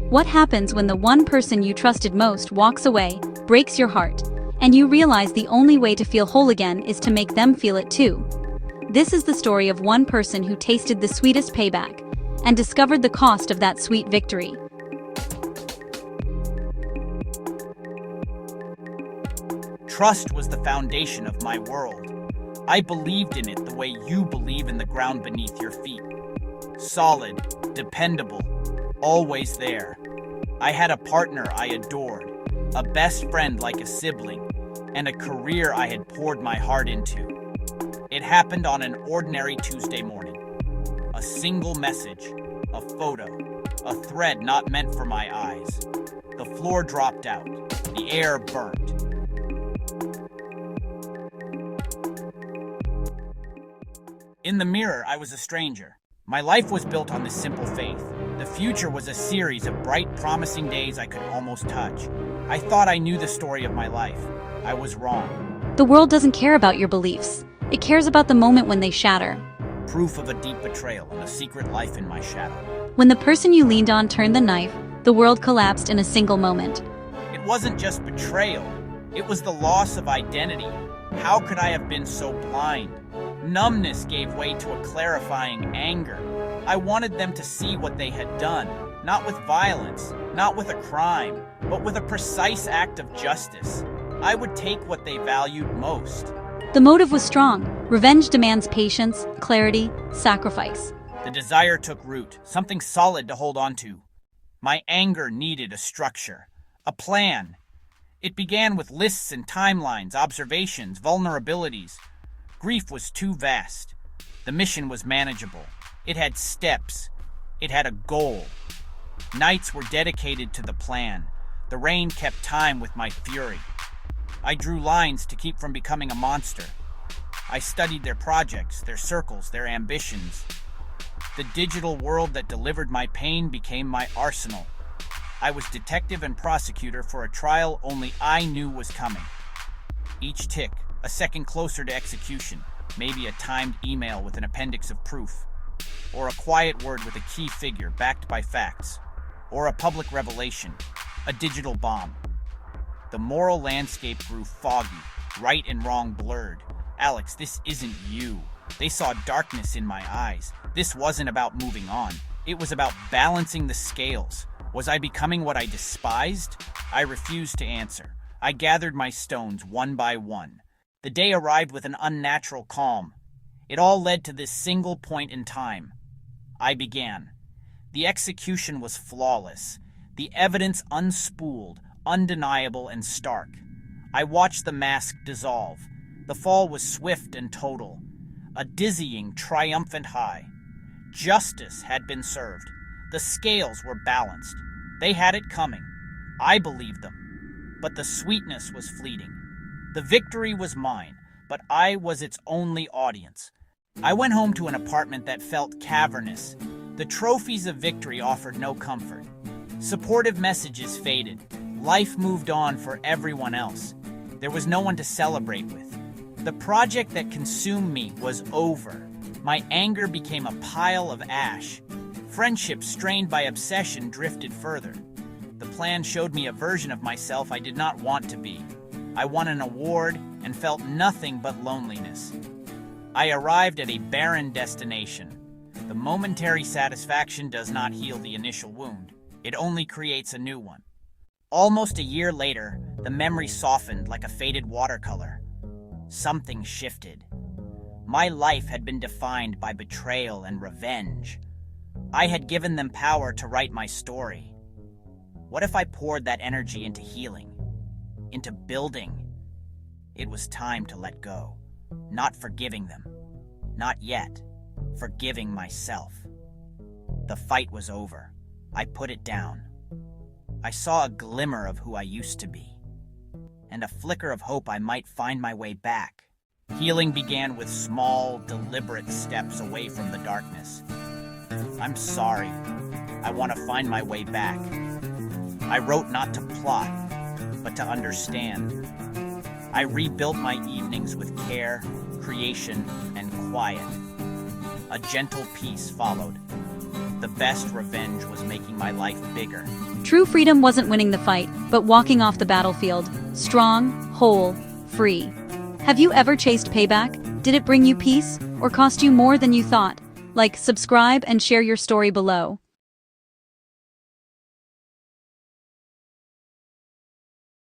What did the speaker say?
What happens when the one person you trusted most walks away, breaks your heart, and you realize the only way to feel whole again is to make them feel it too? This is the story of one person who tasted the sweetest payback and discovered the cost of that sweet victory. Trust was the foundation of my world. I believed in it the way you believe in the ground beneath your feet. Solid, dependable, always there. I had a partner I adored, a best friend like a sibling, and a career I had poured my heart into. It happened on an ordinary Tuesday morning. A single message, a photo, a thread not meant for my eyes. The floor dropped out, the air burnt. In the mirror, I was a stranger. My life was built on this simple faith. The future was a series of bright, promising days I could almost touch. I thought I knew the story of my life. I was wrong. The world doesn't care about your beliefs. It cares about the moment when they shatter. Proof of a deep betrayal and a secret life in my shadow. When the person you leaned on turned the knife, the world collapsed in a single moment. It wasn't just betrayal. It was the loss of identity. How could I have been so blind? Numbness gave way to a clarifying anger. I wanted them to see what they had done, not with violence, not with a crime, but with a precise act of justice. I would take what they valued most. The motive was strong. Revenge demands patience, clarity, sacrifice. The desire took root, something solid to hold on to. My anger needed a structure, a plan. It began with lists and timelines, observations, vulnerabilities. Grief was too vast. The mission was manageable. It had steps. It had a goal. Nights were dedicated to the plan. The rain kept time with my fury. I drew lines to keep from becoming a monster. I studied their projects, their circles, their ambitions. The digital world that delivered my pain became my arsenal. I was detective and prosecutor for a trial only I knew was coming. Each tick, a second closer to execution, maybe a timed email with an appendix of proof, or a quiet word with a key figure backed by facts, or a public revelation, a digital bomb. The moral landscape grew foggy, right and wrong blurred. Alex, this isn't you. They saw darkness in my eyes. This wasn't about moving on. It was about balancing the scales. Was I becoming what I despised? I refused to answer. I gathered my stones one by one. The day arrived with an unnatural calm. It all led to this single point in time. I began. The execution was flawless. The evidence unspooled, undeniable and stark. I watched the mask dissolve. The fall was swift and total. A dizzying, triumphant high. Justice had been served. The scales were balanced. They had it coming. I believed them. But the sweetness was fleeting. The victory was mine, but I was its only audience. I went home to an apartment that felt cavernous. The trophies of victory offered no comfort. Supportive messages faded. Life moved on for everyone else. There was no one to celebrate with. The project that consumed me was over. My anger became a pile of ash. Friendship strained by obsession drifted further. The plan showed me a version of myself I did not want to be. I won an award and felt nothing but loneliness. I arrived at a barren destination. The momentary satisfaction does not heal the initial wound. It only creates a new one. Almost a year later, the memory softened like a faded watercolor. Something shifted. My life had been defined by betrayal and revenge. I had given them power to write my story. What if I poured that energy into healing, into building? It was time to let go. Not forgiving them. Not yet. Forgiving myself. The fight was over. I put it down. I saw a glimmer of who I used to be, and a flicker of hope I might find my way back. Healing began with small, deliberate steps away from the darkness. I'm sorry. I want to find my way back. I wrote not to plot, but to understand. I rebuilt my evenings with care, creation, and quiet. A gentle peace followed. The best revenge was making my life bigger, True freedom wasn't winning the fight, but walking off the battlefield, strong, whole, free. Have you ever chased payback? Did it bring you peace, or cost you more than you thought? Like, subscribe and share your story below.